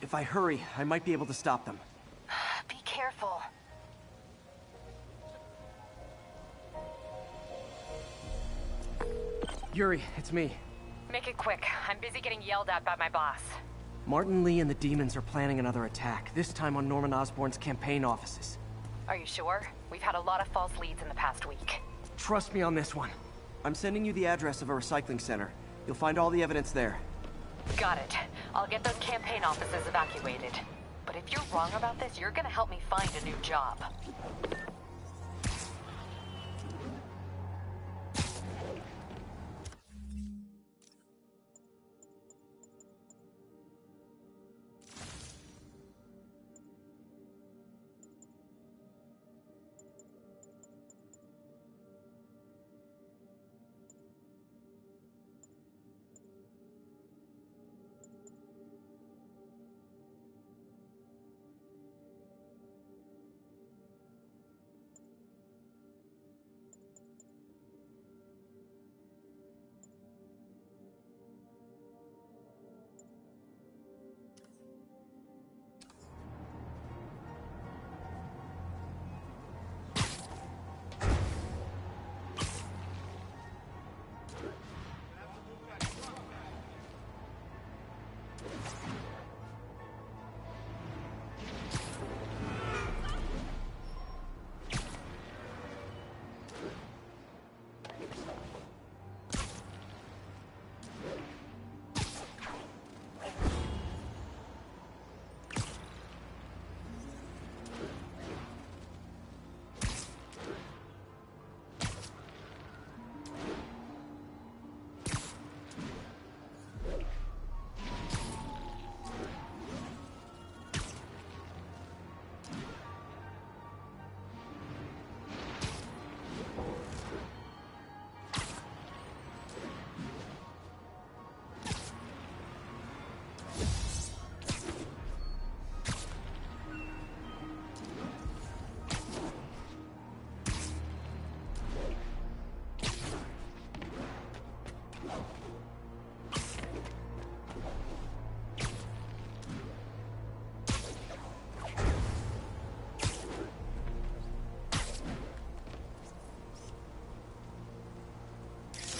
If I hurry, I might be able to stop them. Be careful. Yuri, it's me. Make it quick. I'm busy getting yelled at by my boss. Martin Lee and the demons are planning another attack, this time on Norman Osborn's campaign offices. Are you sure? We've had a lot of false leads in the past week. Trust me on this one. I'm sending you the address of a recycling center. You'll find all the evidence there. Got it. I'll get those campaign offices evacuated. But if you're wrong about this, you're gonna help me find a new job.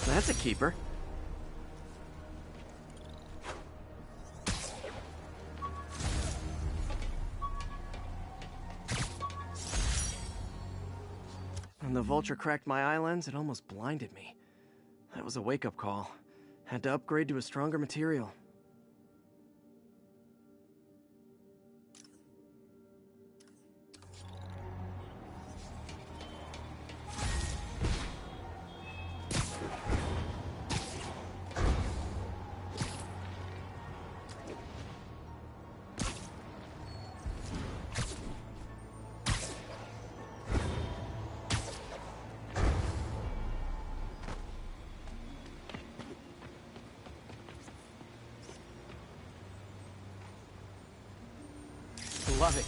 That's a keeper. When the vulture cracked my eye lens, it almost blinded me. That was a wake-up call. Had to upgrade to a stronger material. Love it.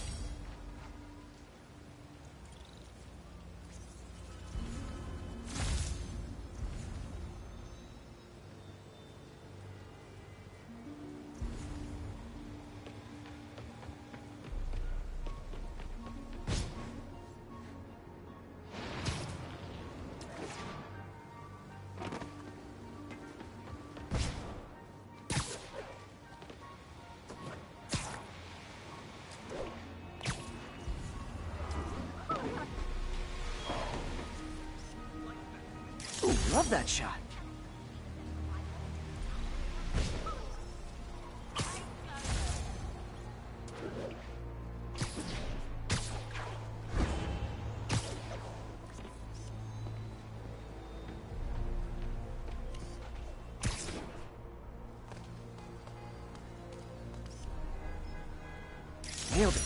Love that shot. Nailed it.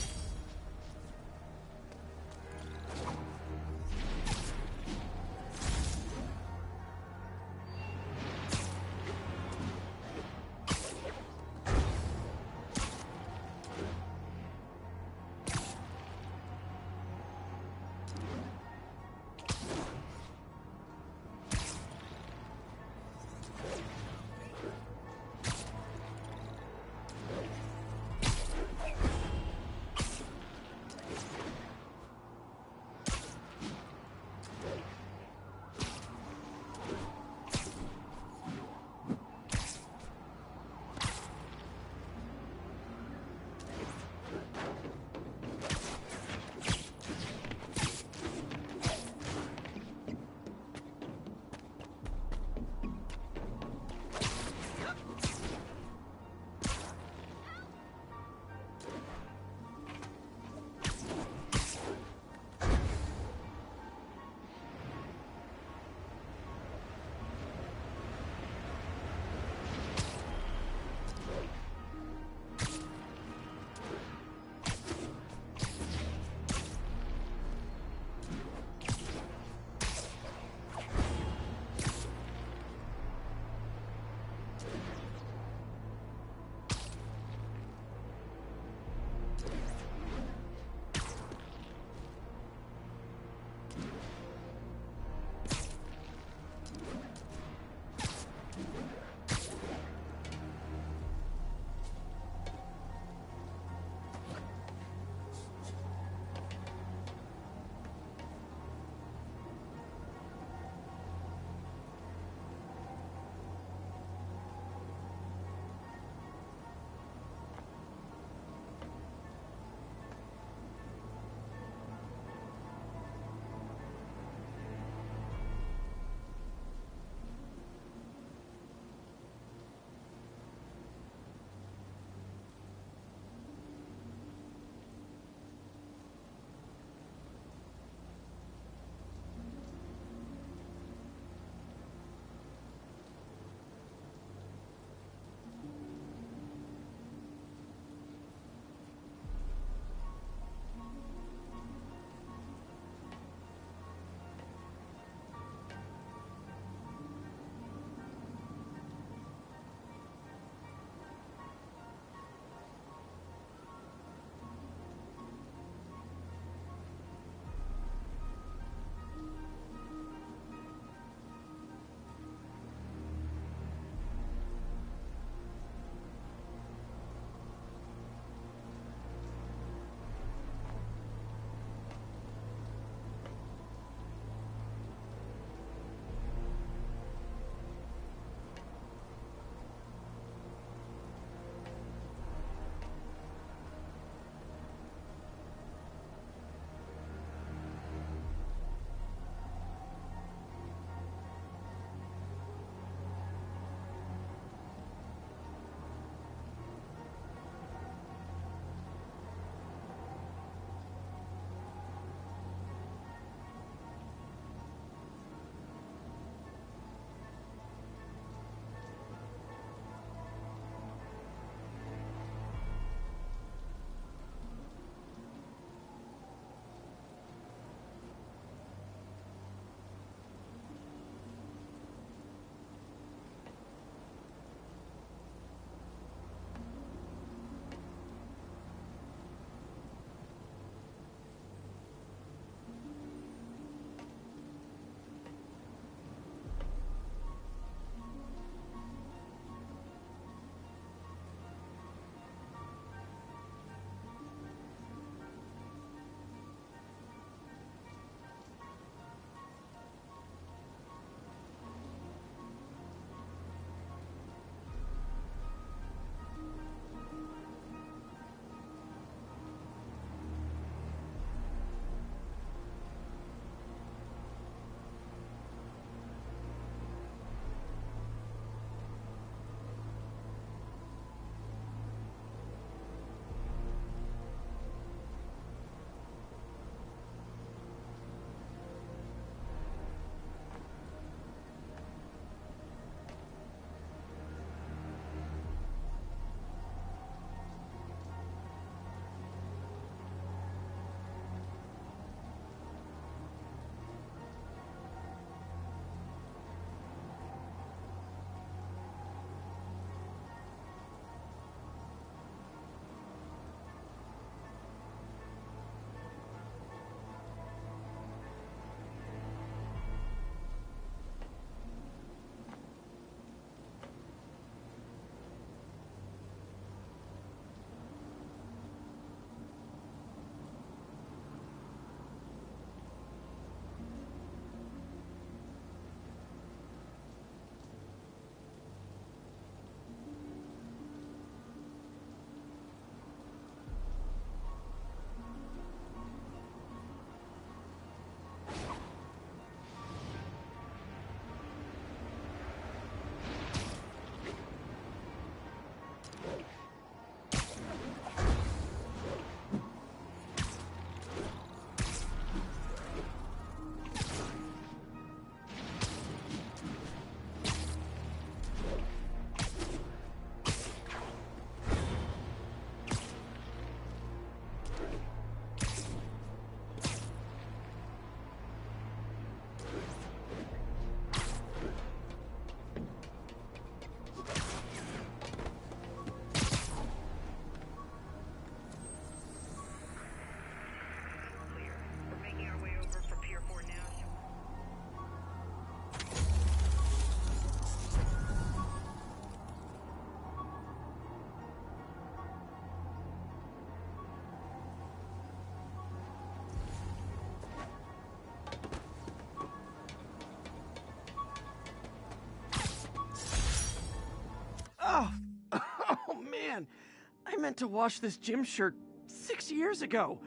meant to wash this gym shirt 6 years ago.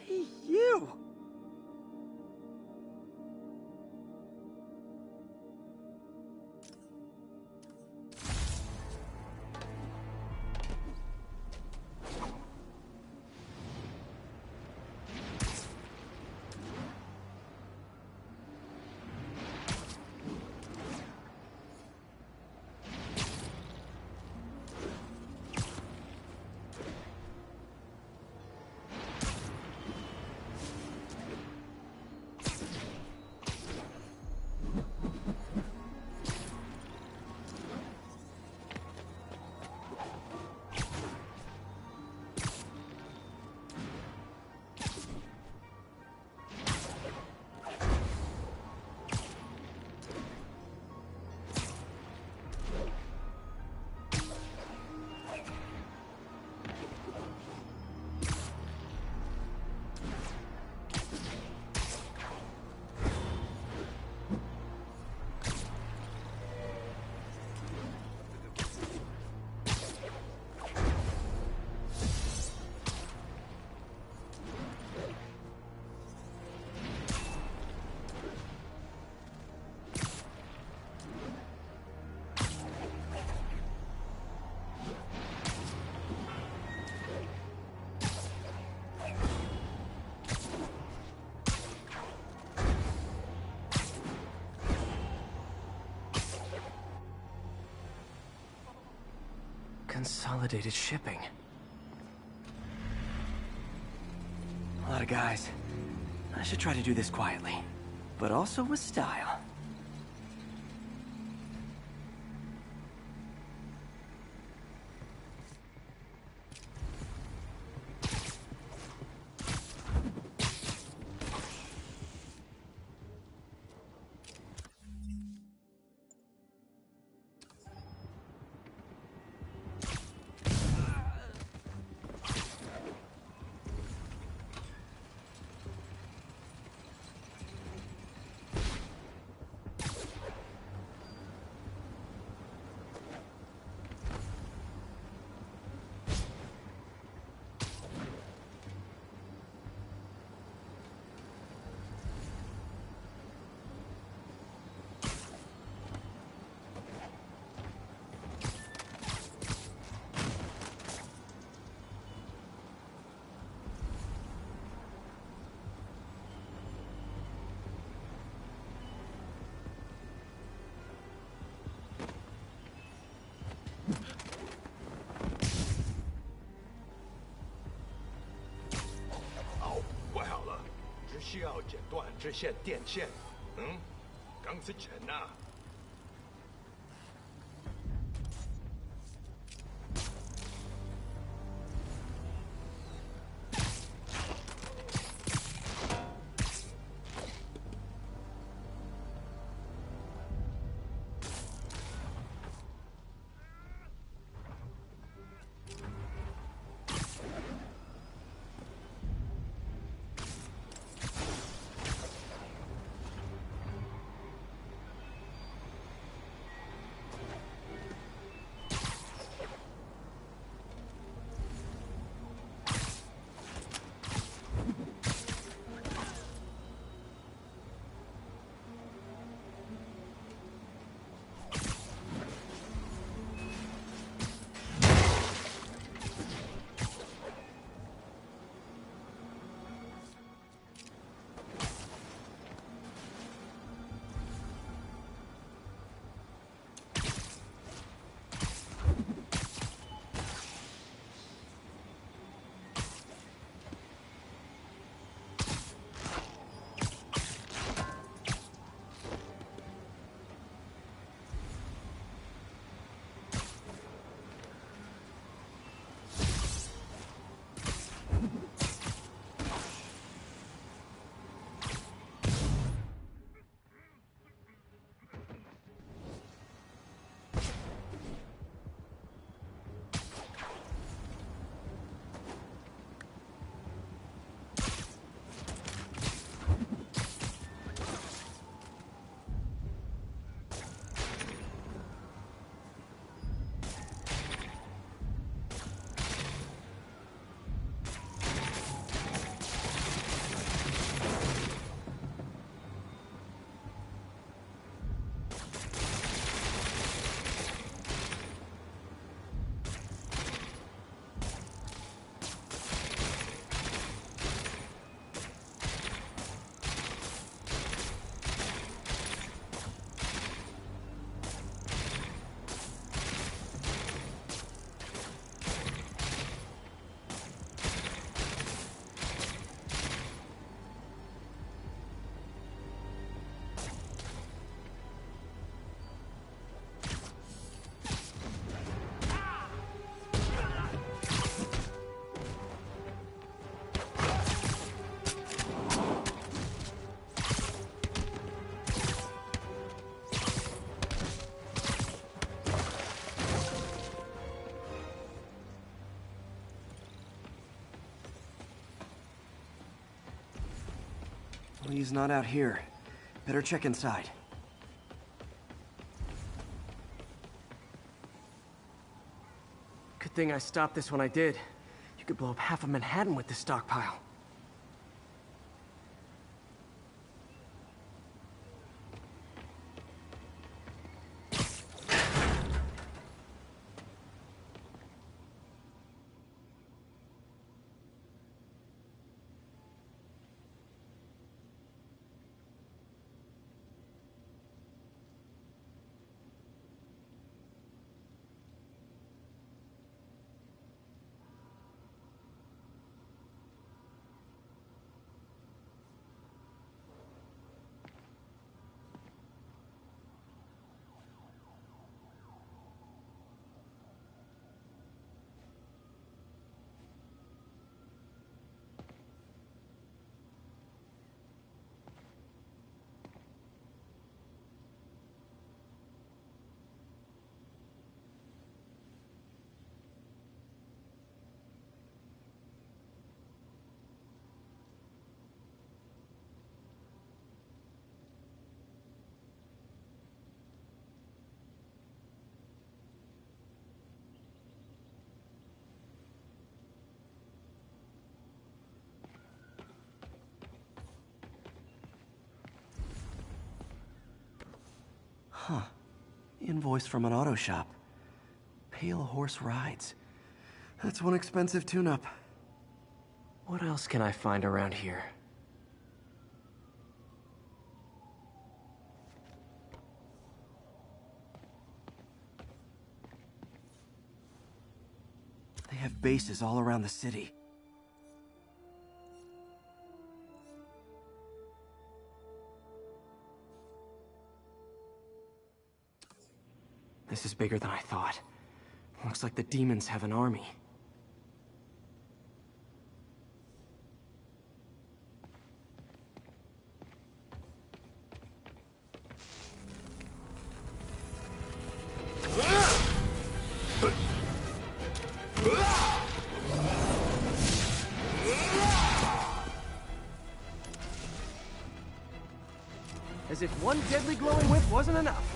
PU! Consolidated shipping. A lot of guys. I should try to do this quietly, but also with style.怪好了，只需要剪断支线电线。钢丝沉呐。He's not out here. Better check inside. Good thing I stopped this when I did. You could blow up half of Manhattan with this stockpile. Huh. Invoice from an auto shop. Pale Horse Rides. That's one expensive tune-up. What else can I find around here? They have bases all around the city. This is bigger than I thought. Looks like the demons have an army. As if one deadly glowing whip wasn't enough.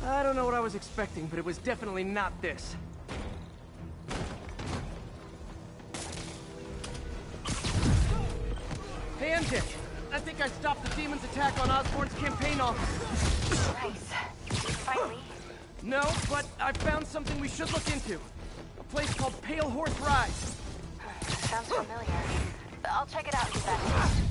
I don't know what I was expecting, but it was definitely not this. Hey, MJ. I think I stopped the demon's attack on Osborn's campaign office. Nice. Finally. No, but I found something we should look into. A place called Pale Horse Rides. Sounds familiar. I'll check it out and get back to you.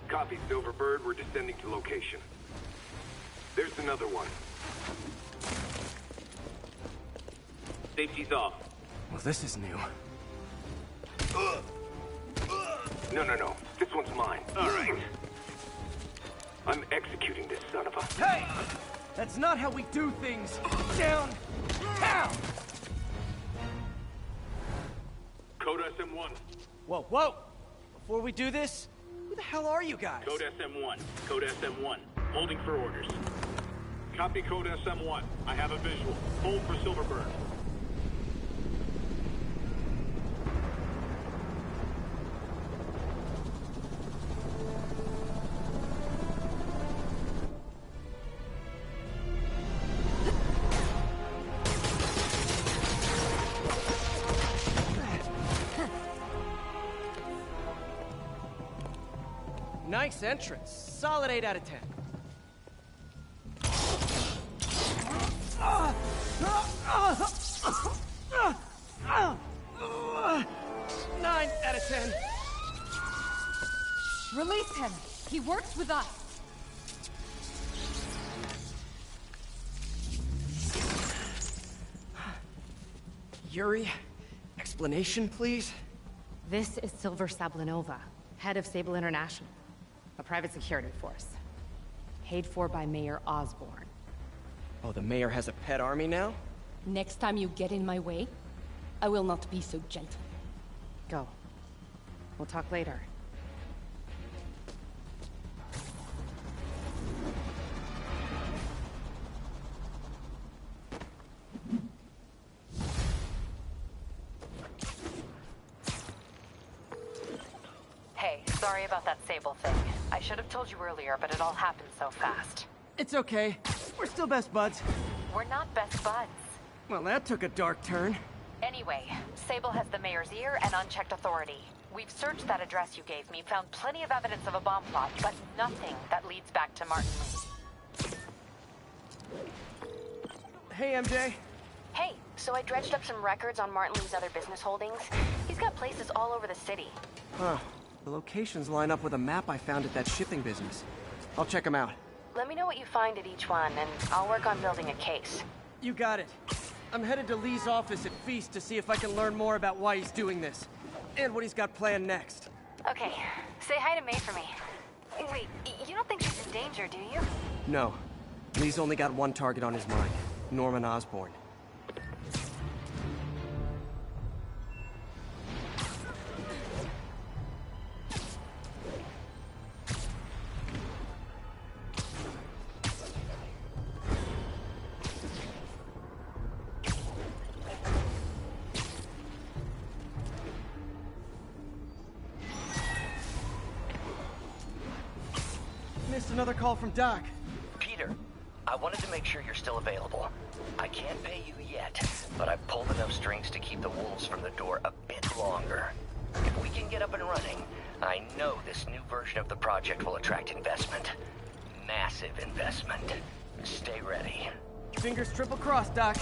Copy, Silverbird. We're descending to location. There's another one. Safety's off. Well, this is new. No. This one's mine. All right. I'm executing this son of a... Hey! That's not how we do things! Down! Down! Code SM1. Whoa! Before we do this, who the hell are you guys? Code SM1. Code SM1. Holding for orders. Copy Code SM1. I have a visual. Hold for Silverbird. Nice entrance. Solid 8 out of 10. 9 out of 10. Release him. He works with us. Yuri, explanation, please? This is Silver Sablinova, head of Sable International, a private security force. Paid for by Mayor Osborn. Oh, the mayor has a pet army now? Next time you get in my way, I will not be so gentle. Go. We'll talk later. Hey, sorry about that Sable thing. I should have told you earlier, but it all happened so fast. It's okay. We're still best buds. We're not best buds. Well, that took a dark turn. Anyway, Sable has the mayor's ear and unchecked authority. We've searched that address you gave me, found plenty of evidence of a bomb plot, but nothing that leads back to Martin Lee. Hey, MJ. Hey, so I dredged up some records on Martin Lee's other business holdings. He's got places all over the city. Huh. The locations line up with a map I found at that shipping business. I'll check them out. Let me know what you find at each one, and I'll work on building a case. You got it. I'm headed to Lee's office at Feast to see if I can learn more about why he's doing this. And what he's got planned next. Okay, say hi to May for me. Wait, you don't think she's in danger, do you? No. Lee's only got one target on his mind. Norman Osborn. Missed another call from Doc. Peter, I wanted to make sure you're still available. I can't pay you yet, but I've pulled enough strings to keep the wolves from the door a bit longer. If we can get up and running, I know this new version of the project will attract investment. Massive investment. Stay ready. Fingers triple crossed, Doc.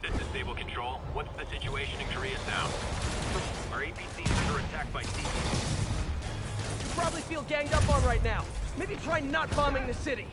This is Stable Control. What's the situation in Koreatown? Our APC is under attack by T. You probably feel ganged up on right now. Maybe try not bombing the city.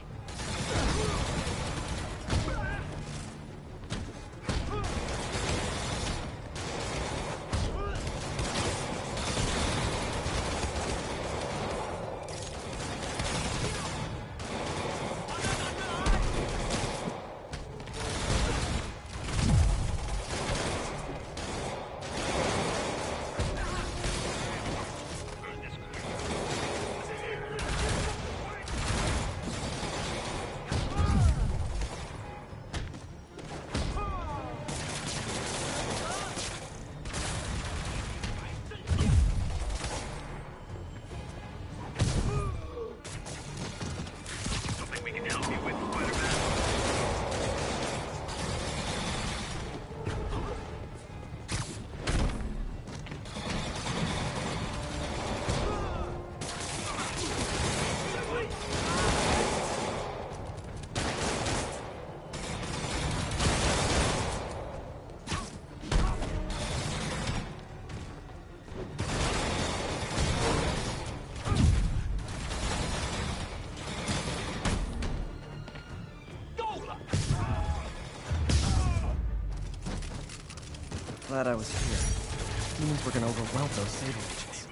Glad I was here. Means we're gonna overwhelm those Sable agents.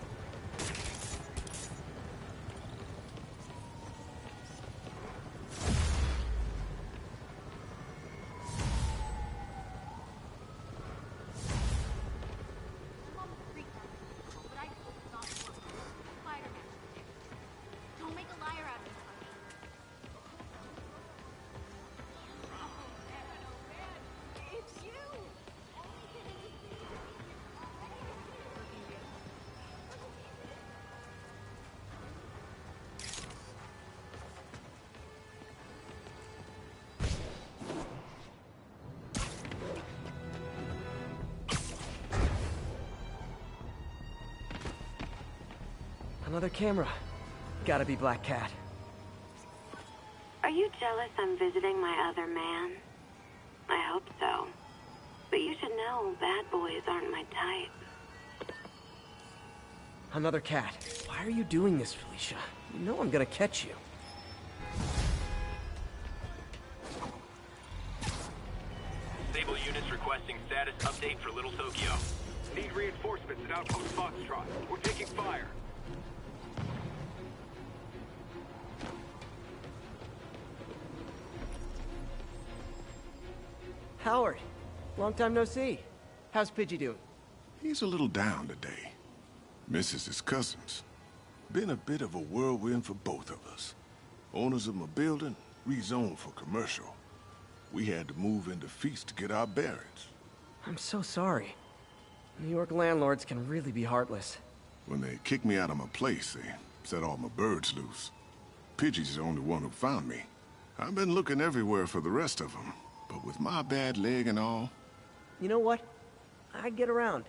Another camera. Gotta be Black Cat. Are you jealous I'm visiting my other man? I hope so. But you should know bad boys aren't my type. Another cat. Why are you doing this, Felicia? You know I'm gonna catch you. Sable units requesting status update for Little Tokyo. Need reinforcements at Outpost Foxtrot. We're taking fire. Howard, long time no see. How's Pidgey doing? He's a little down today. Misses his cousins. Been a bit of a whirlwind for both of us. Owners of my building rezoned for commercial. We had to move into Feast to get our bearings. I'm so sorry. New York landlords can really be heartless. When they kicked me out of my place, they set all my birds loose. Pidgey's the only one who found me. I've been looking everywhere for the rest of them. But with my bad leg and all... You know what? I'd get around.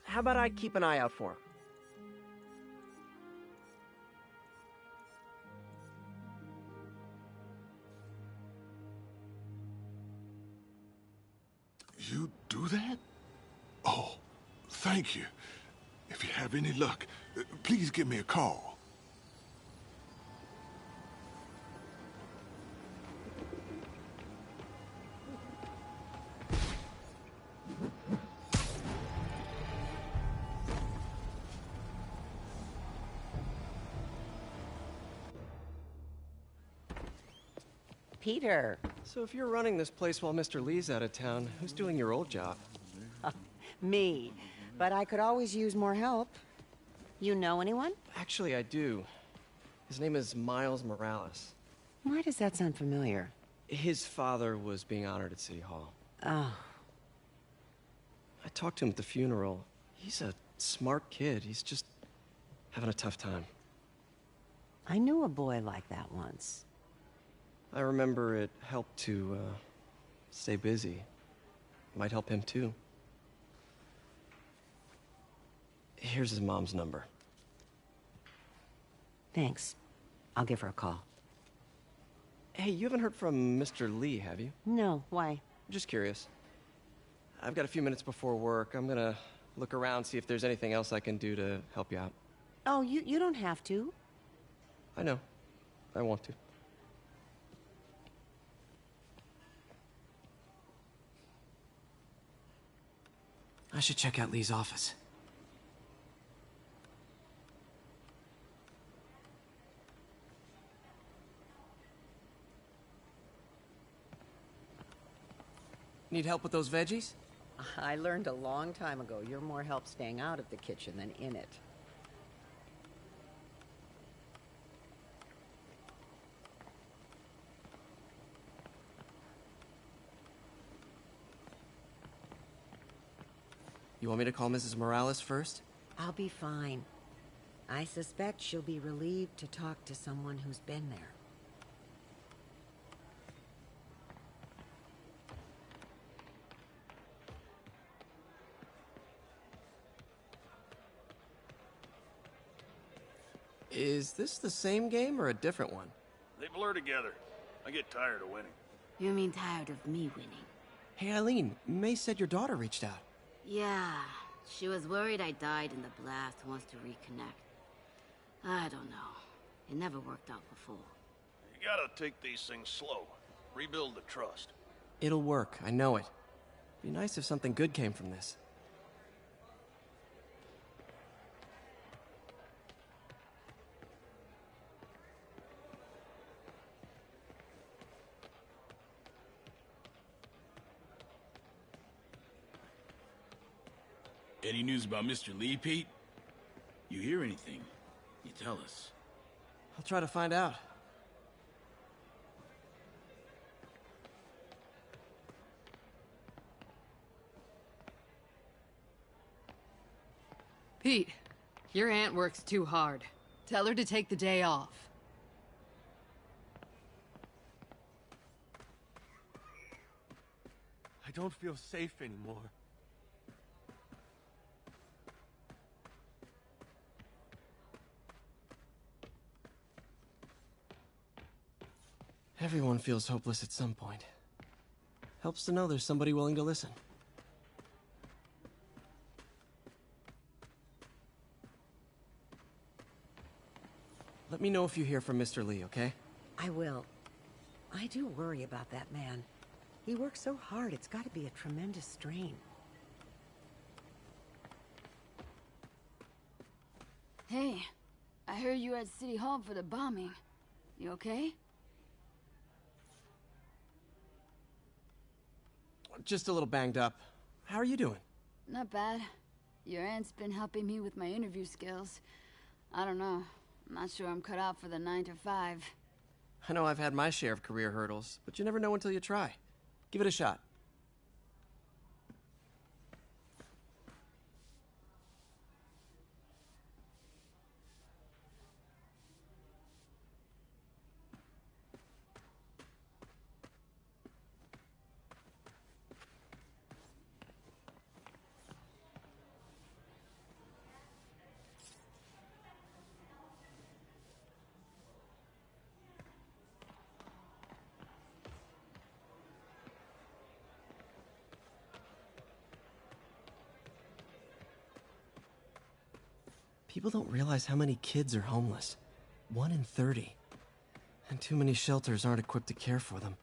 How about I keep an eye out for him? You do that? Oh, thank you. If you have any luck, please give me a call. Peter. So if you're running this place while Mr. Lee's out of town, who's doing your old job? Me. But I could always use more help. You know anyone? Actually, I do. His name is Miles Morales. Why does that sound familiar? His father was being honored at City Hall. Oh. I talked to him at the funeral. He's a smart kid. He's just having a tough time. I knew a boy like that once. I remember it helped to, stay busy. Might help him, too. Here's his mom's number. Thanks. I'll give her a call. Hey, you haven't heard from Mr. Lee, have you? No, why? Just curious. I've got a few minutes before work. I'm gonna look around, see if there's anything else I can do to help you out. Oh, you don't have to. I know. I want to. I should check out Lee's office. Need help with those veggies? I learned a long time ago you're more help staying out of the kitchen than in it. You want me to call Mrs. Morales first? I'll be fine. I suspect she'll be relieved to talk to someone who's been there. Is this the same game or a different one? They blur together. I get tired of winning. You mean tired of me winning? Hey, Eileen, May said your daughter reached out. Yeah, she was worried I died in the blast and wants to reconnect. I don't know. It never worked out before. You gotta take these things slow. Rebuild the trust. It'll work, I know it. Be nice if something good came from this. Any news about Mr. Lee, Pete? You hear anything? You tell us. I'll try to find out. Pete, your aunt works too hard. Tell her to take the day off. I don't feel safe anymore. Everyone feels hopeless at some point. Helps to know there's somebody willing to listen. Let me know if you hear from Mr. Lee, okay? I will. I do worry about that man. He works so hard, it's gotta be a tremendous strain. Hey, I heard you were at City Hall for the bombing. You okay? Just a little banged up. How are you doing? Not bad. Your aunt's been helping me with my interview skills. I don't know. I'm not sure I'm cut out for the 9 to 5. I know I've had my share of career hurdles, but you never know until you try. Give it a shot. People don't realize how many kids are homeless. 1 in 30. And too many shelters aren't equipped to care for them.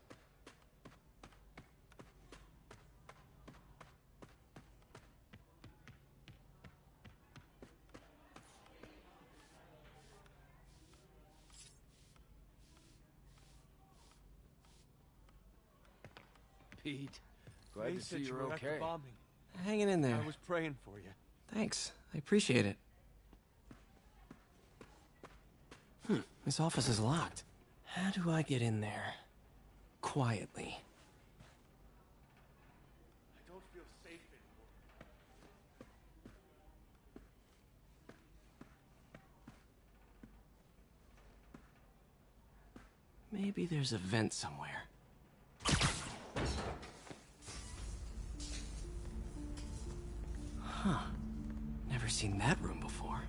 Pete, glad Ray to said see you you're were at the okay. bombing. Hanging in there. I was praying for you. Thanks. I appreciate it. This office is locked. How do I get in there? Quietly. I don't feel safe anymore. Maybe there's a vent somewhere. Huh. Never seen that room before.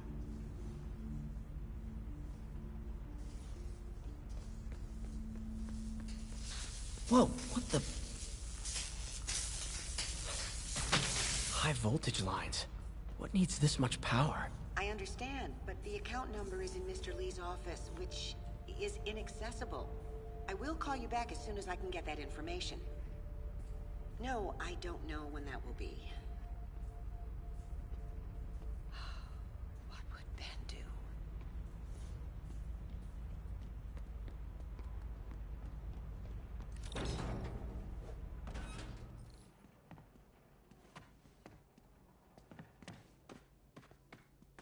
Whoa, what the? High voltage lines. What needs this much power? I understand, but the account number is in Mr. Lee's office, which is inaccessible. I will call you back as soon as I can get that information. No, I don't know when that will be. What would Ben do?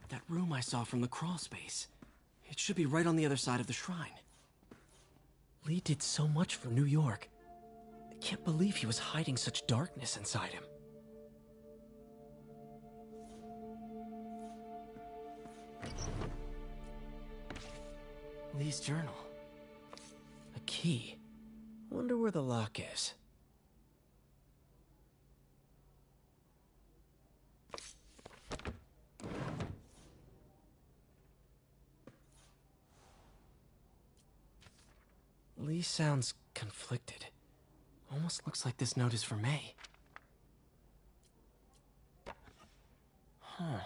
That room I saw from the crawl space. It should be right on the other side of the shrine. Lee did so much for New York. I can't believe he was hiding such darkness inside him. Lee's journal. A key. Wonder where the lock is. Lee sounds conflicted. Almost looks like this note is for May. Huh.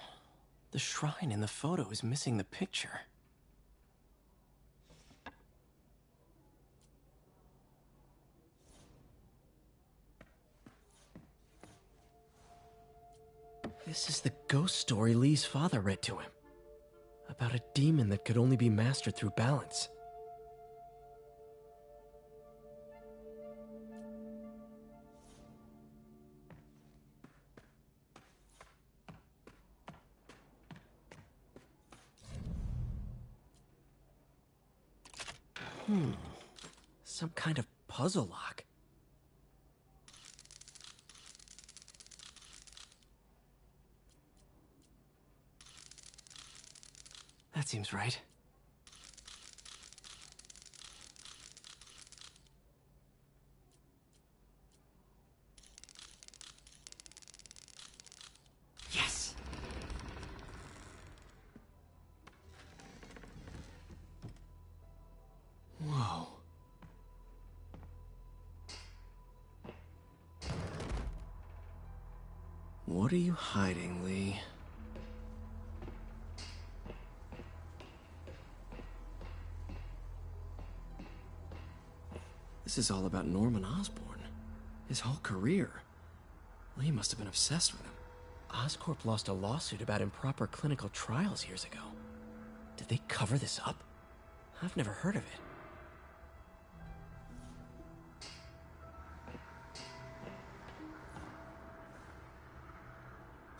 The shrine in the photo is missing the picture. This is the ghost story Lee's father read to him. About a demon that could only be mastered through balance. Some kind of puzzle lock. That seems right. Yes! Whoa. What are you hiding, Lee? This is all about Norman Osborn. His whole career. Lee must have been obsessed with him. Oscorp lost a lawsuit about improper clinical trials years ago. Did they cover this up? I've never heard of it.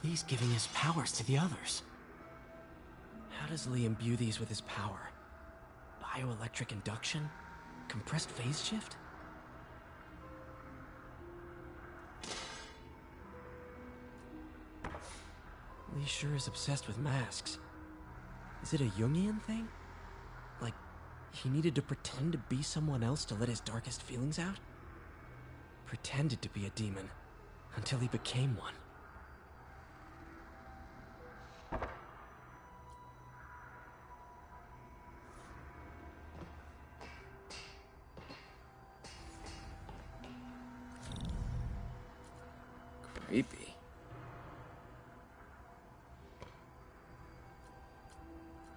Lee's giving his powers to the others. How does Lee imbue these with his power? Bioelectric induction? Compressed phase shift? Lee sure is obsessed with masks. Is it a Jungian thing? Like, he needed to pretend to be someone else to let his darkest feelings out? Pretended to be a demon, until he became one. Creepy.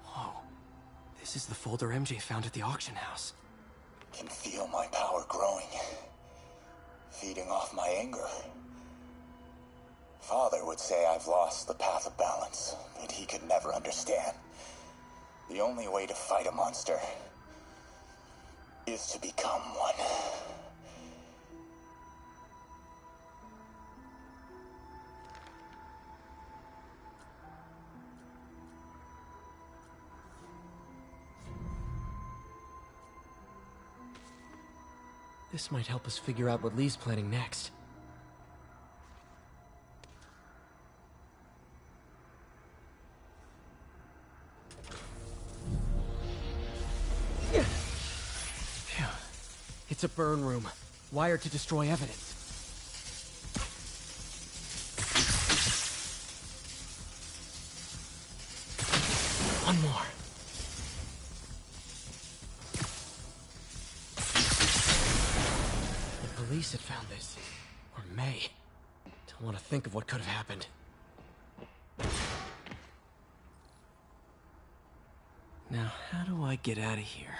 Whoa. This is the folder MJ found at the auction house. Can feel my power growing. Feeding off my anger. Father would say I've lost the path of balance, but he could never understand. The only way to fight a monster is to become one. This might help us figure out what Lee's planning next. Phew. It's a burn room, wired to destroy evidence. One more. Police had found this. Or May. Don't want to think of what could have happened. Now, how do I get out of here?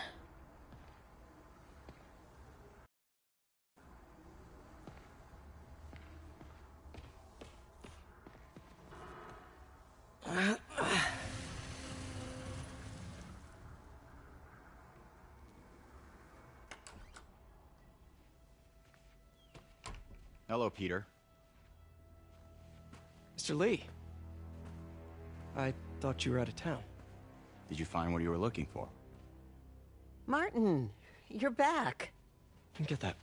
Hello, Peter. Mr. Lee. I thought you were out of town. Did you find what you were looking for? Martin, you're back. Get that.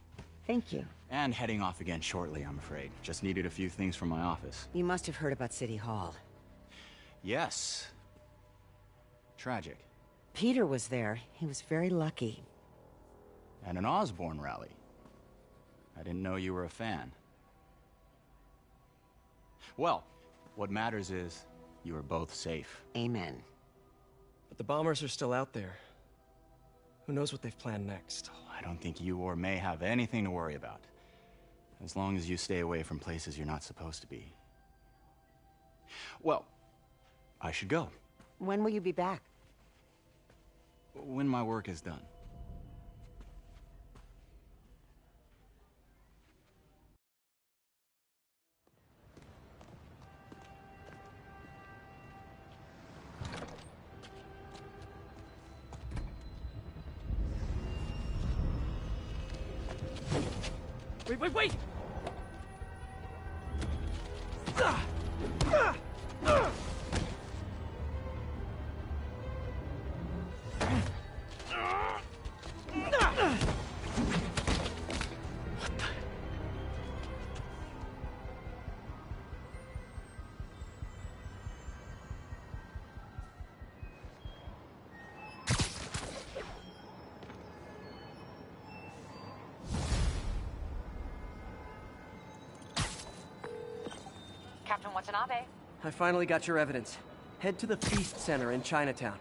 Thank you. And heading off again shortly, I'm afraid. Just needed a few things from my office. You must have heard about City Hall. Yes. Tragic. Peter was there. He was very lucky. At an Osborn rally. I didn't know you were a fan. Well, what matters is you are both safe. Amen. But the bombers are still out there. Who knows what they've planned next? I don't think you or May have anything to worry about. As long as you stay away from places you're not supposed to be. Well, I should go. When will you be back? When my work is done. Wait! Captain Watanabe. I finally got your evidence. Head to the Feast Center in Chinatown.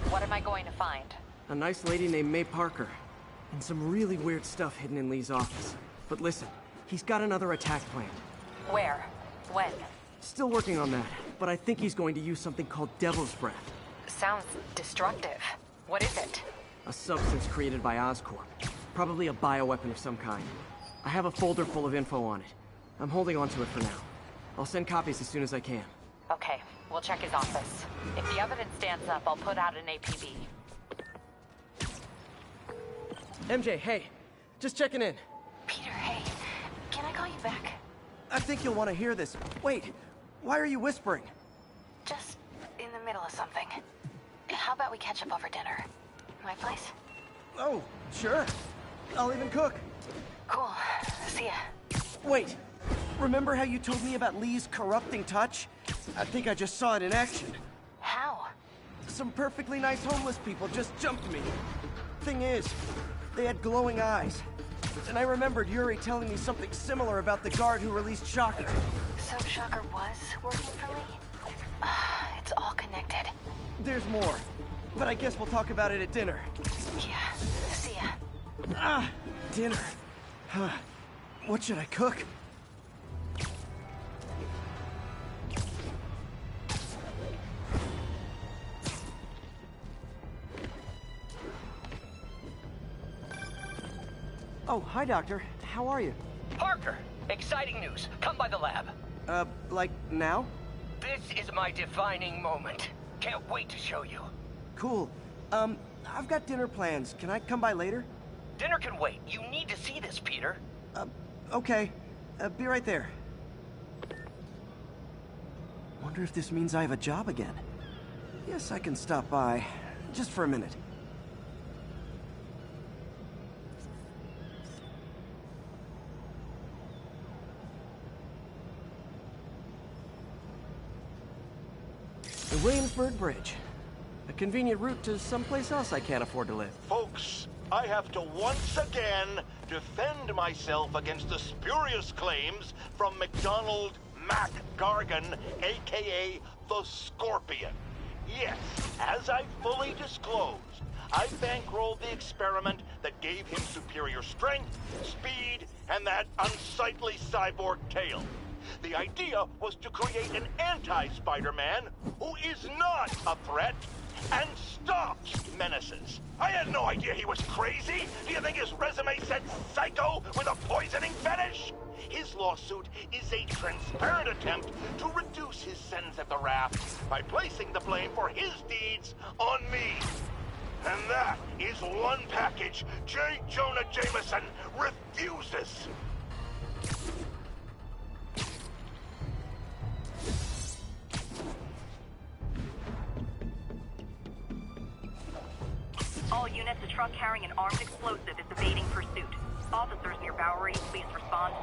What am I going to find? A nice lady named May Parker. And some really weird stuff hidden in Lee's office. But listen, he's got another attack planned. Where? When? Still working on that, but I think he's going to use something called Devil's Breath. Sounds destructive. What is it? A substance created by Oscorp. Probably a bioweapon of some kind. I have a folder full of info on it. I'm holding on to it for now. I'll send copies as soon as I can. Okay, we'll check his office. If the evidence stands up, I'll put out an APB. MJ, hey. Just checking in. Peter, hey. Can I call you back? I think you'll want to hear this. Wait, why are you whispering? Just in the middle of something. How about we catch up over dinner? My place? Oh, sure. I'll even cook. Cool. See ya. Wait. Remember how you told me about Lee's corrupting touch? I think I just saw it in action. How? Some perfectly nice homeless people just jumped me. Thing is, they had glowing eyes. And I remembered Yuri telling me something similar about the guard who released Shocker. So Shocker was working for Lee? It's all connected. There's more. But I guess we'll talk about it at dinner. Yeah. See ya. Dinner. Huh. What should I cook? Oh, hi, Doctor. How are you? Parker, exciting news. Come by the lab. Like now? This is my defining moment. Can't wait to show you. Cool. I've got dinner plans. Can I come by later? Dinner can wait. You need to see this, Peter. Okay. Be right there. Wonder if this means I have a job again. Yes, I can stop by. Just for a minute. The Williamsburg Bridge. A convenient route to someplace else I can't afford to live. Folks, I have to once again defend myself against the spurious claims from McDonald Mac Gargan, aka the Scorpion. Yes, as I fully disclosed, I bankrolled the experiment that gave him superior strength, speed, and that unsightly cyborg tail. The idea was to create an anti-Spider-Man who is not a threat and stops menaces. I had no idea he was crazy. Do you think his resume said psycho with a poisoning fetish? His lawsuit is a transparent attempt to reduce his sentence at the raft by placing the blame for his deeds on me. And that is one package J. Jonah Jameson refuses. All units, a truck carrying an armed explosive is evading pursuit. Officers near Bowery, please respond.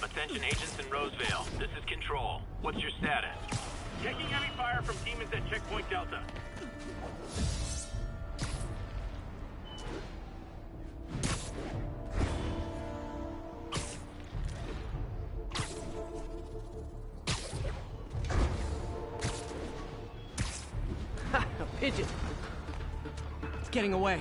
Attention agents in Roseville. This is Control. What's your status? Taking heavy fire from demons at Checkpoint Delta. pigeon! It's getting away.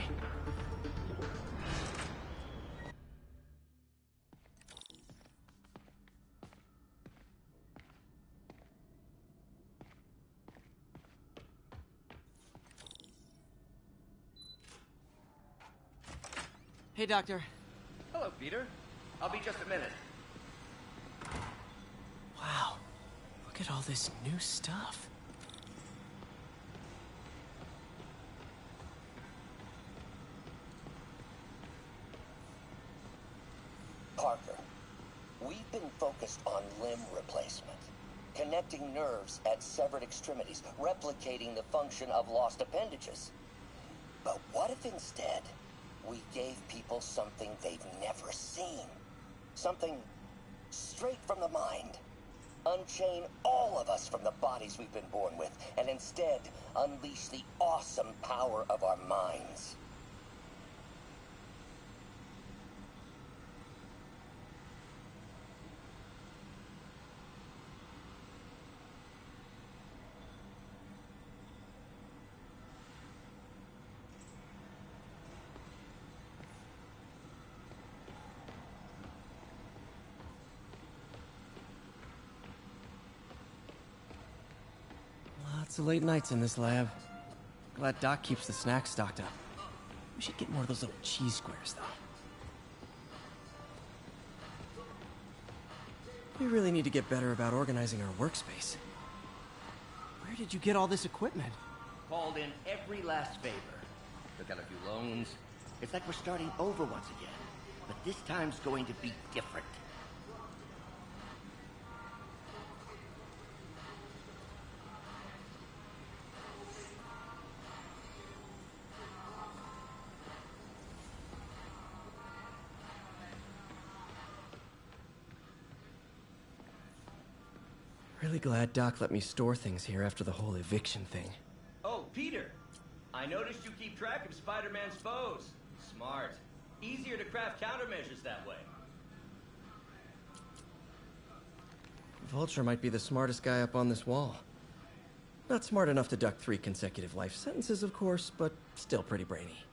Hey, Doctor. Hello, Peter. I'll be just a minute. Wow. Look at all this new stuff. Parker, we've been focused on limb replacement, connecting nerves at severed extremities, replicating the function of lost appendages. But what if instead we gave people something they've never seen? Something straight from the mind. Unchain all of us from the bodies we've been born with, and instead unleash the awesome power of our minds. Lots of late nights in this lab. Glad Doc keeps the snacks stocked up. We should get more of those little cheese squares, though. We really need to get better about organizing our workspace. Where did you get all this equipment? Called in every last favor. Took out a few loans. It's like we're starting over once again. But this time's going to be different. Really glad Doc let me store things here after the whole eviction thing. Oh, Peter! I noticed you keep track of Spider-Man's foes. Smart. Easier to craft countermeasures that way. Vulture might be the smartest guy up on this wall. Not smart enough to duck 3 consecutive life sentences, of course, but still pretty brainy.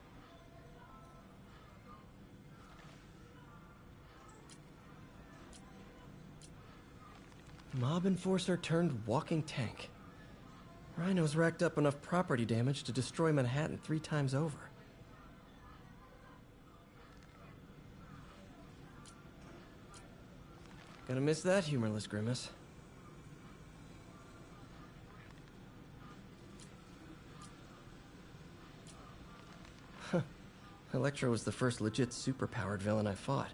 Mob enforcer turned walking tank. Rhino's racked up enough property damage to destroy Manhattan 3 times over. Gonna miss that humorless grimace. Electro was the first legit superpowered villain I fought.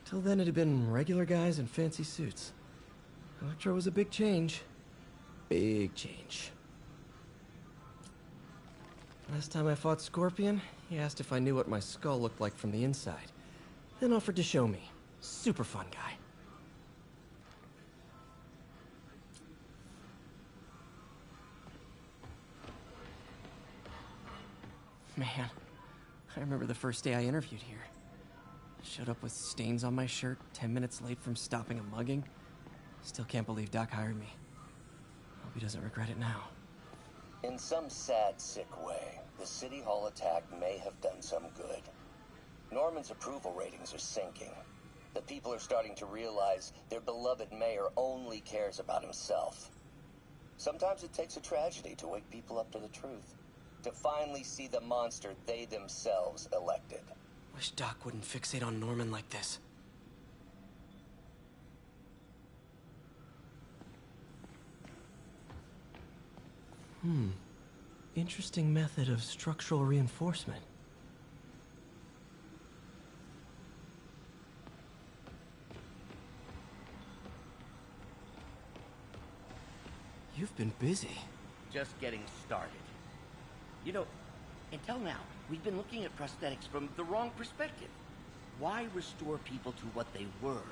Till then it had been regular guys in fancy suits. Electro was a big change. Big change. Last time I fought Scorpion, he asked if I knew what my skull looked like from the inside. Then offered to show me. Super fun guy. Man, I remember the first day I interviewed here. Showed up with stains on my shirt, 10 minutes late from stopping a mugging. Still can't believe Doc hired me. Hope he doesn't regret it now. In some sad, sick way, the City Hall attack may have done some good. Norman's approval ratings are sinking. The people are starting to realize their beloved mayor only cares about himself. Sometimes it takes a tragedy to wake people up to the truth. To finally see the monster they themselves elected. Wish Doc wouldn't fixate on Norman like this. Interesting method of structural reinforcement. You've been busy. Just getting started. You know, until now, we've been looking at prosthetics from the wrong perspective. Why restore people to what they were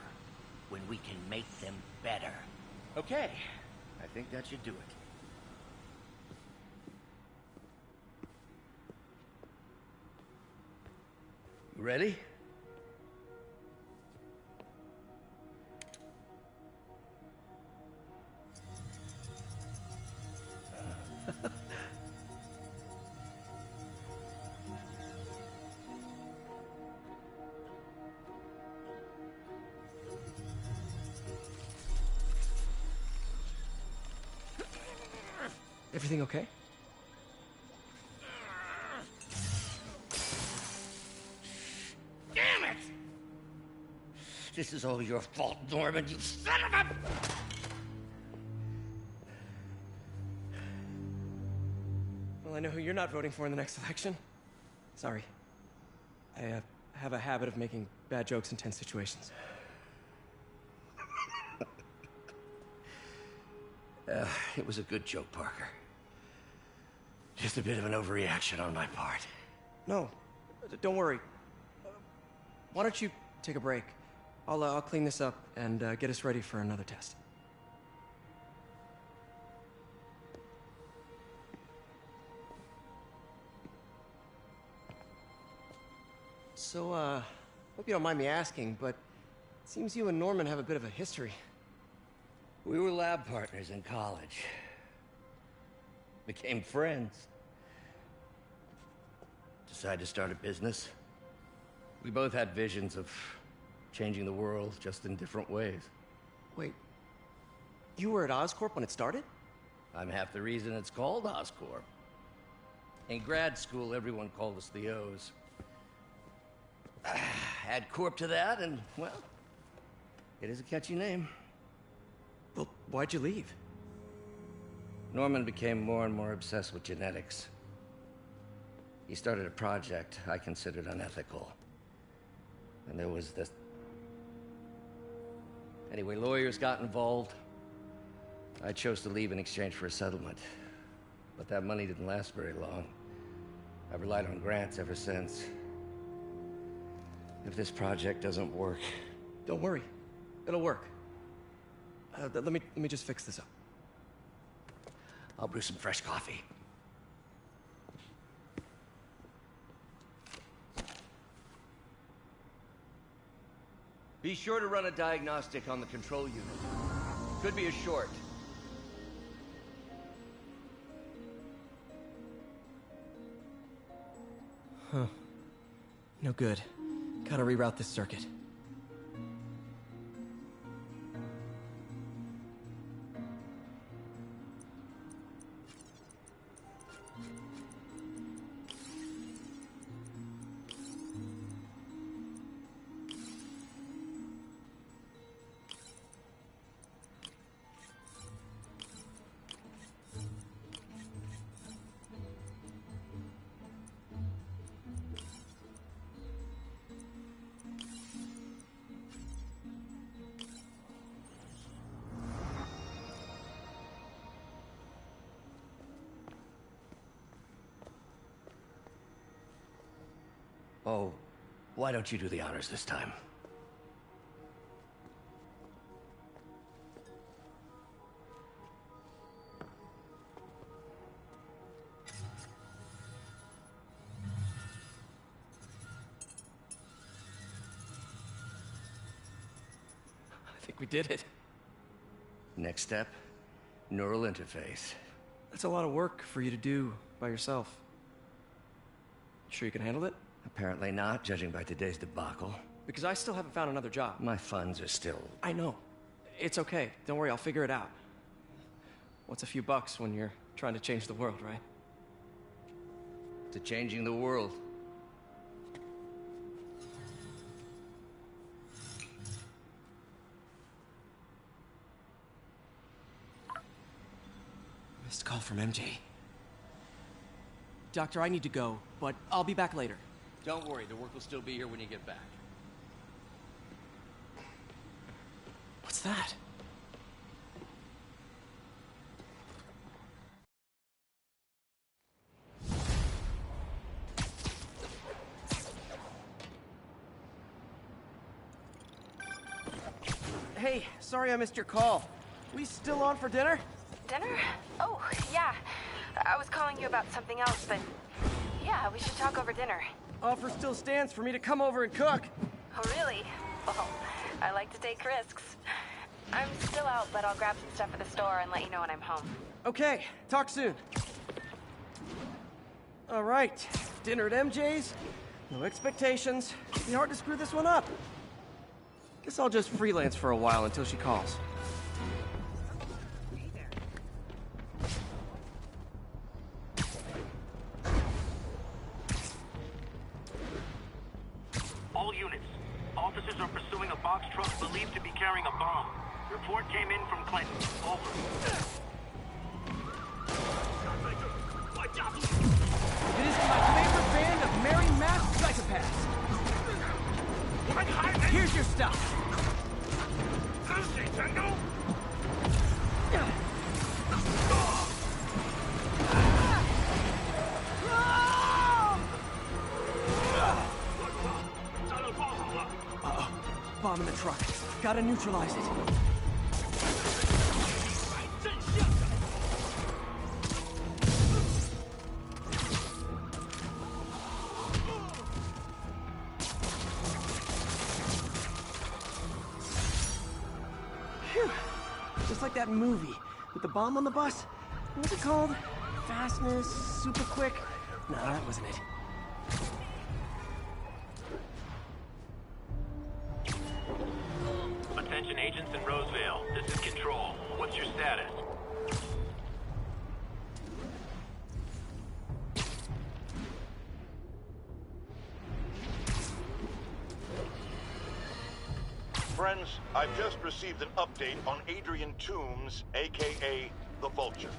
when we can make them better? Okay, I think that should do it. Ready? Everything okay? Damn it! This is all your fault, Norman, you son of a... Well, I know who you're not voting for in the next election. Sorry. I have a habit of making bad jokes in tense situations. It was a good joke, Parker. Just a bit of an overreaction on my part. No, don't worry. Why don't you take a break? I'll clean this up and get us ready for another test. So, hope you don't mind me asking, but it seems you and Norman have a bit of a history. We were lab partners in college. Became friends. Decided to start a business. We both had visions of changing the world, just in different ways. Wait, you were at Oscorp when it started? I'm half the reason it's called Oscorp. In grad school, everyone called us the O's. Add Corp to that, and, well, it is a catchy name. Well, why'd you leave? Norman became more and more obsessed with genetics. He started a project I considered unethical. And there was this... Anyway, lawyers got involved. I chose to leave in exchange for a settlement. But that money didn't last very long. I've relied on grants ever since. If this project doesn't work... Don't worry. It'll work. Let me just fix this up. I'll brew some fresh coffee. Be sure to run a diagnostic on the control unit. Could be a short. Huh. No good. Gotta reroute this circuit. Oh, why don't you do the honors this time? I think we did it. Next step, neural interface. That's a lot of work for you to do by yourself. Sure you can handle it? Apparently not, judging by today's debacle. Because I still haven't found another job. My funds are still... I know. It's okay. Don't worry, I'll figure it out. What's a few bucks when you're trying to change the world, right? To changing the world. Missed call from MJ. Doctor, I need to go, but I'll be back later. Don't worry, the work will still be here when you get back. What's that? Hey, sorry I missed your call. We still on for dinner? Dinner? Oh, yeah. I was calling you about something else, but yeah, we should talk over dinner. Offer still stands for me to come over and cook. Oh, really? Well, I like to take risks. I'm still out, but I'll grab some stuff at the store and let you know when I'm home. Okay, talk soon. All right, dinner at MJ's. No expectations. It'd be hard to screw this one up. Guess I'll just freelance for a while until she calls. All units. Officers are pursuing a box truck believed to be carrying a bomb. Report came in from Clinton. Over. It is my favorite band of merry masked psychopaths. Here's your stuff. Uh-oh. Bomb in the truck. Gotta neutralize it. Phew. Just like that movie with the bomb on the bus. What was it called? Fastness, super quick? No, that wasn't it. Attention agents in Roseville. This is Control. What's your status? Friends, I've just received an update on Adrian Toombs, aka the Vulture.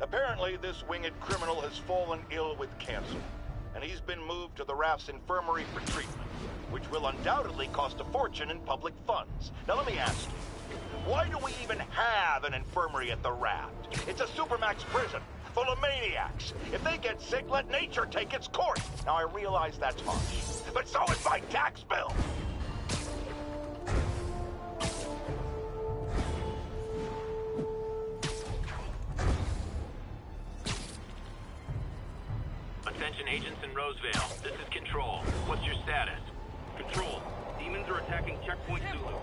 Apparently, this winged criminal has fallen ill with cancer, and he's been moved to the RAF's infirmary for treatment, which will undoubtedly cost a fortune in public funds. Now let me ask you, why do we even have an infirmary at the Raft? It's a supermax prison, full of maniacs. If they get sick, let nature take its course. Now I realize that's harsh, but so is my tax bill. Attention agents in Roseville. This is Control. What's your status? Control. Demons are attacking Checkpoint Zulu.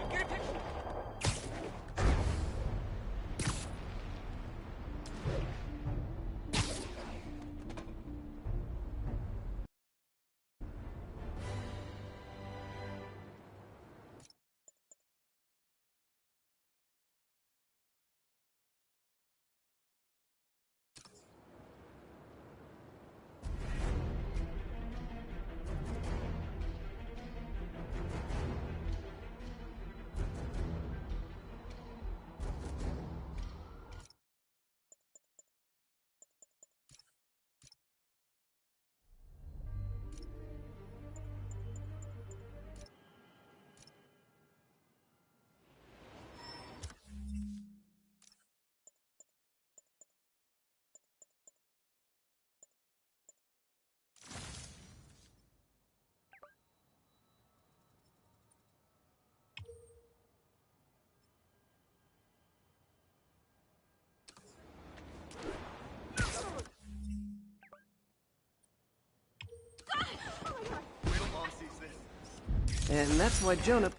And that's why Jonah...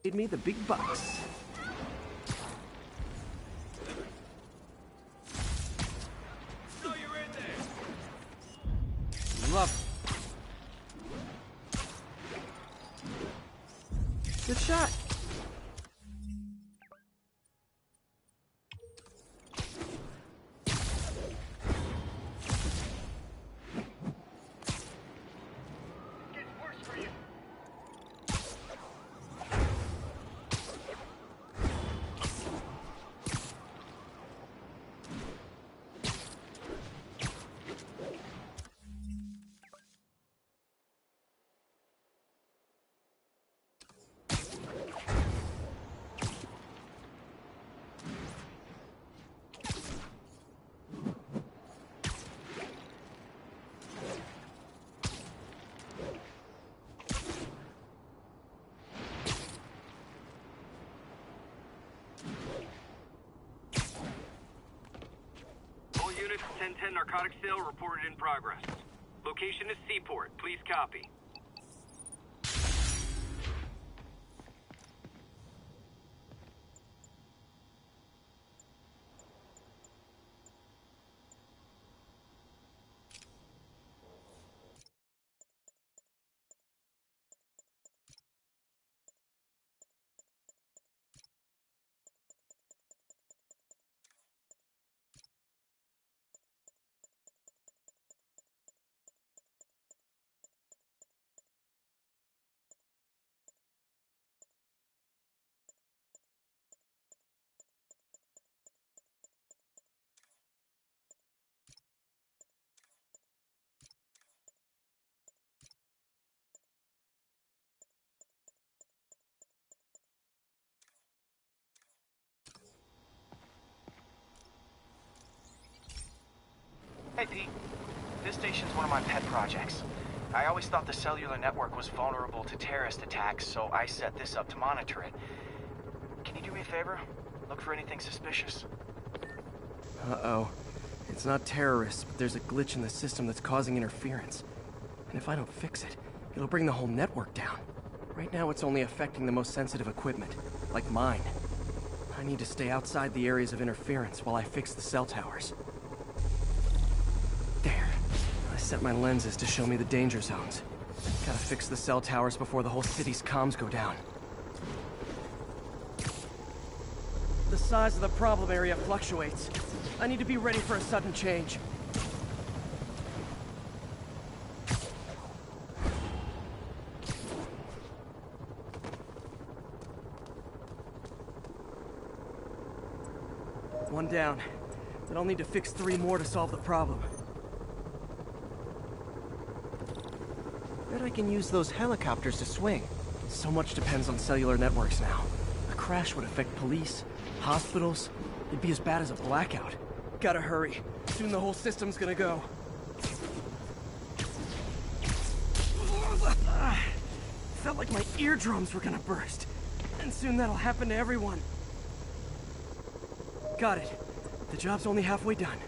paid me the big bucks. Love it. Good shot. All units, 1010 narcotics sale reported in progress. Location is Seaport. Please copy. Hey, Pete. This station's one of my pet projects. I always thought the cellular network was vulnerable to terrorist attacks, so I set this up to monitor it. Can you do me a favor? Look for anything suspicious. Uh-oh. It's not terrorists, but there's a glitch in the system that's causing interference. And if I don't fix it, it'll bring the whole network down. Right now, it's only affecting the most sensitive equipment, like mine. I need to stay outside the areas of interference while I fix the cell towers. There. I set my lenses to show me the danger zones. Gotta fix the cell towers before the whole city's comms go down. The size of the problem area fluctuates. I need to be ready for a sudden change. One down, but I'll need to fix 3 more to solve the problem. Bet I can use those helicopters to swing. So much depends on cellular networks now. A crash would affect police, hospitals. It'd be as bad as a blackout. Gotta hurry. Soon the whole system's gonna go. Felt like my eardrums were gonna burst. And soon that'll happen to everyone. Got it. The job's only halfway done.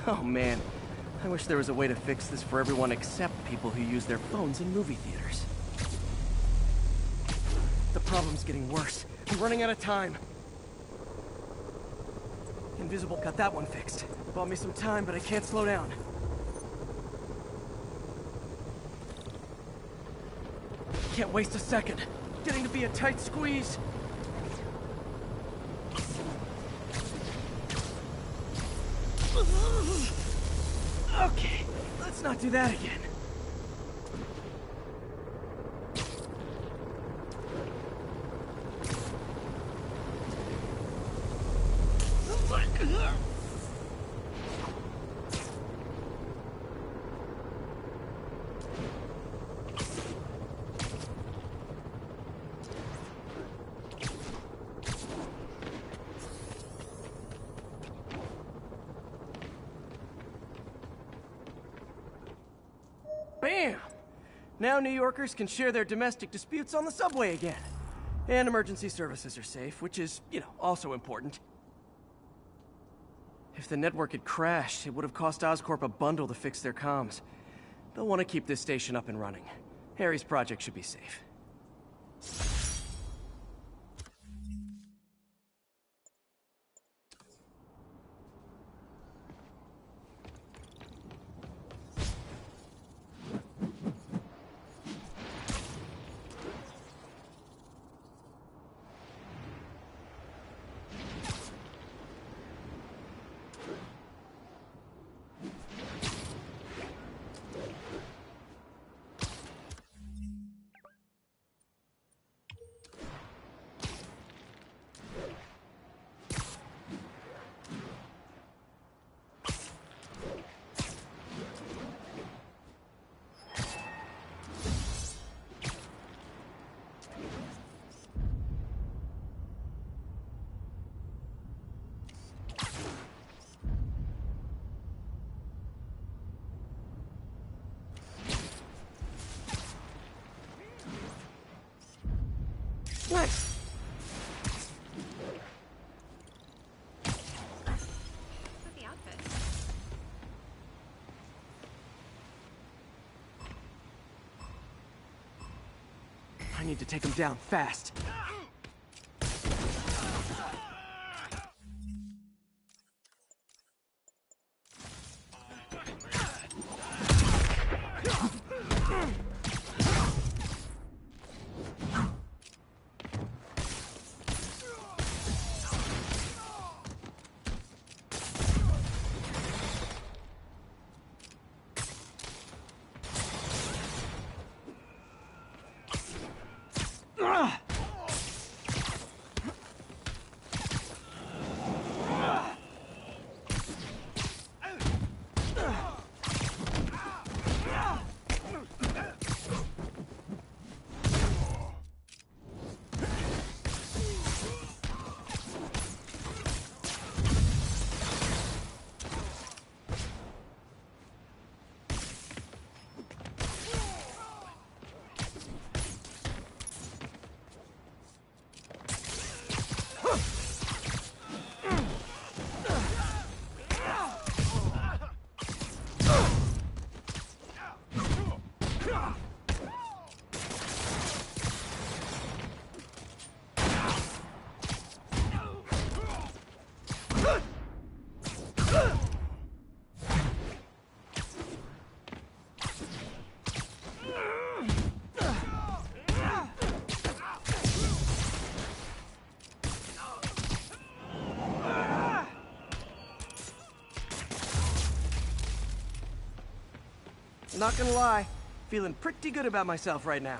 Oh man, I wish there was a way to fix this for everyone except people who use their phones in movie theaters. The problem's getting worse. I'm running out of time. Invisible got that one fixed. Bought me some time, but I can't slow down. Can't waste a second. Getting to be a tight squeeze. Okay, let's not do that again. Bam! Now New Yorkers can share their domestic disputes on the subway again. And emergency services are safe, which is, also important. If the network had crashed, it would have cost Oscorp a bundle to fix their comms. They'll want to keep this station up and running. Harry's project should be safe. Nice. The outfit. I need to take him down fast. Not gonna lie, feeling pretty good about myself right now.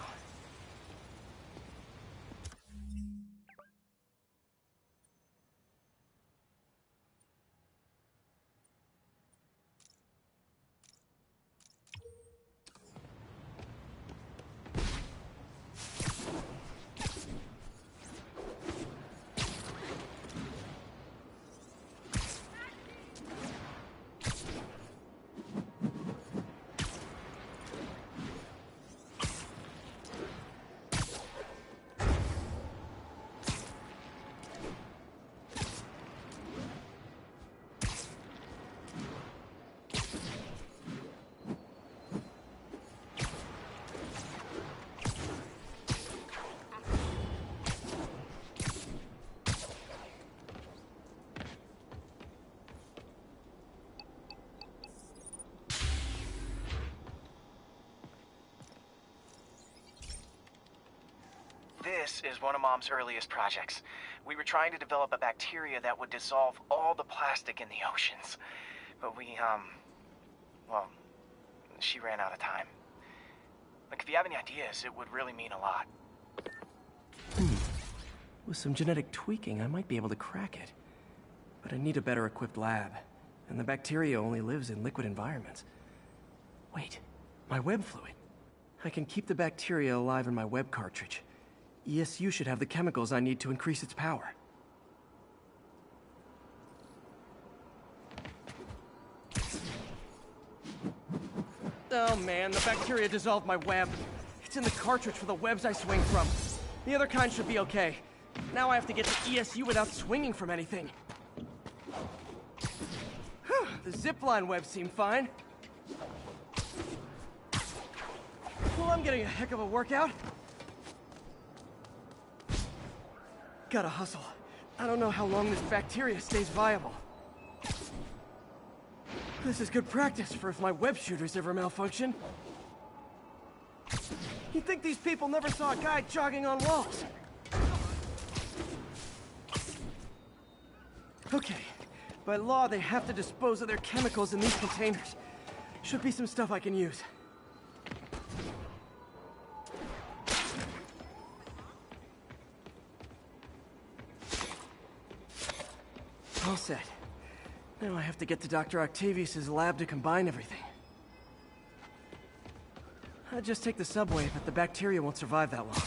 This is one of Mom's earliest projects. We were trying to develop a bacteria that would dissolve all the plastic in the oceans. But well, she ran out of time. Look, if you have any ideas, it would really mean a lot. With some genetic tweaking, I might be able to crack it. But I need a better equipped lab. And the bacteria only lives in liquid environments. Wait, my web fluid. I can keep the bacteria alive in my web cartridge. ESU should have the chemicals I need to increase its power. Oh man, the bacteria dissolved my web. It's in the cartridge for the webs I swing from. The other kind should be okay. Now I have to get to ESU without swinging from anything. The zipline webs seem fine. Well, I'm getting a heck of a workout. Gotta hustle. I don't know how long this bacteria stays viable. This is good practice for if my web shooters ever malfunction. You'd think these people never saw a guy jogging on walls. Okay. By law, they have to dispose of their chemicals in these containers. Should be some stuff I can use. All set. Now I have to get to Dr. Octavius's lab to combine everything. I'd just take the subway, but the bacteria won't survive that long.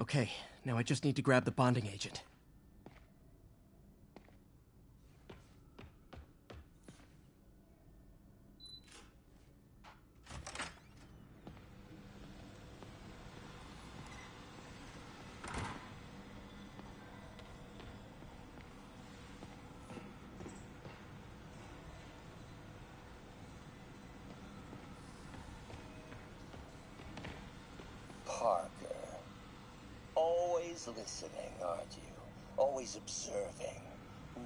Okay, now I just need to grab the bonding agent. Parker. Always listening, aren't you? Always observing,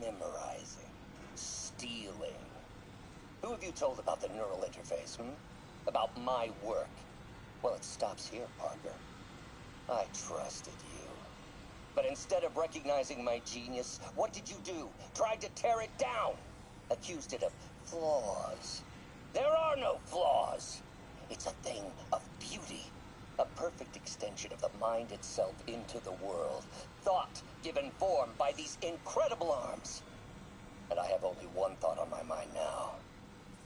memorizing, stealing. Who have you told about the neural interface, About my work? Well, it stops here, Parker. I trusted you. But instead of recognizing my genius, what did you do? Tried to tear it down. Accused it of flaws. There are no flaws. It's a thing of beauty. A perfect extension of the mind itself into the world. Thought given form by these incredible arms. but I have only one thought on my mind now.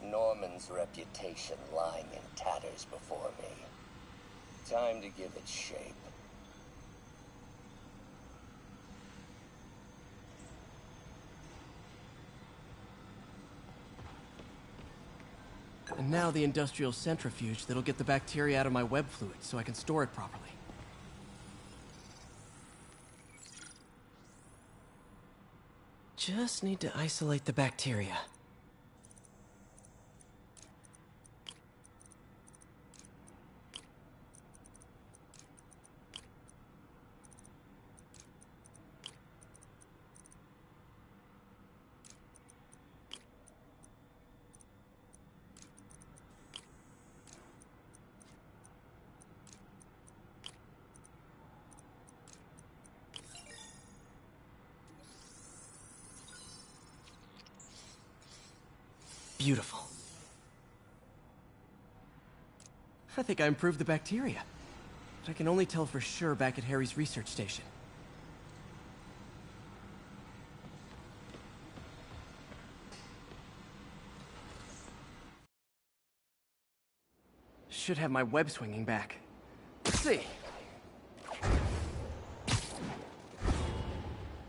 Norman's reputation lying in tatters before me. Time to give it shape. And now the industrial centrifuge that'll get the bacteria out of my web fluid so I can store it properly. Just need to isolate the bacteria. Beautiful. I think I improved the bacteria. But I can only tell for sure back at Harry's research station. Should have my web swinging back. Let's see.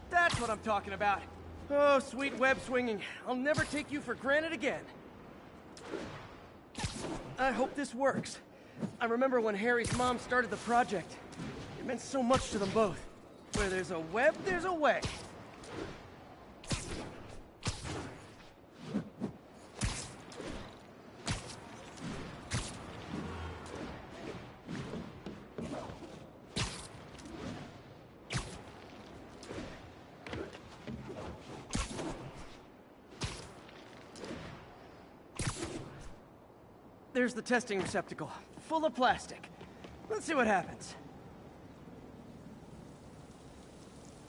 That's what I'm talking about. Oh, sweet web swinging. I'll never take you for granted again. I hope this works. I remember when Harry's mom started the project. It meant so much to them both. Where there's a web, there's a way. There's the testing receptacle, full of plastic. Let's see what happens.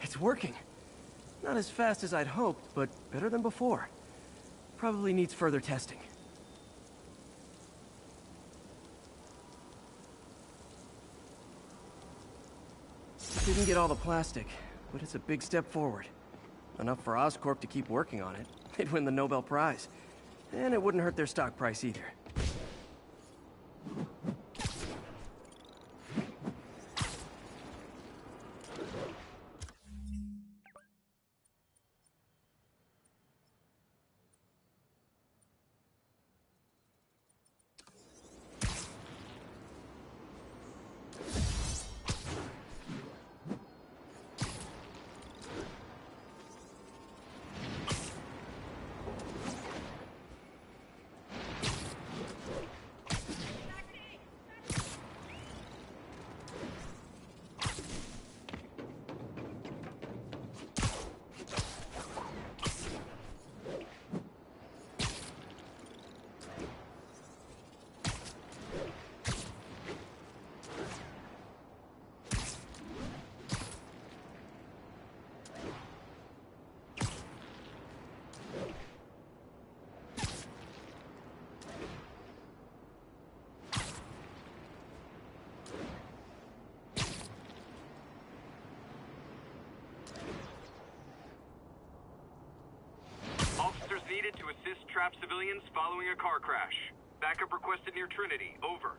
It's working. Not as fast as I'd hoped, but better than before. Probably needs further testing. Didn't get all the plastic, but it's a big step forward. Enough for Oscorp to keep working on it. They'd win the Nobel Prize. And it wouldn't hurt their stock price either. Needed to assist trapped civilians following a car crash. Backup requested near Trinity. Over.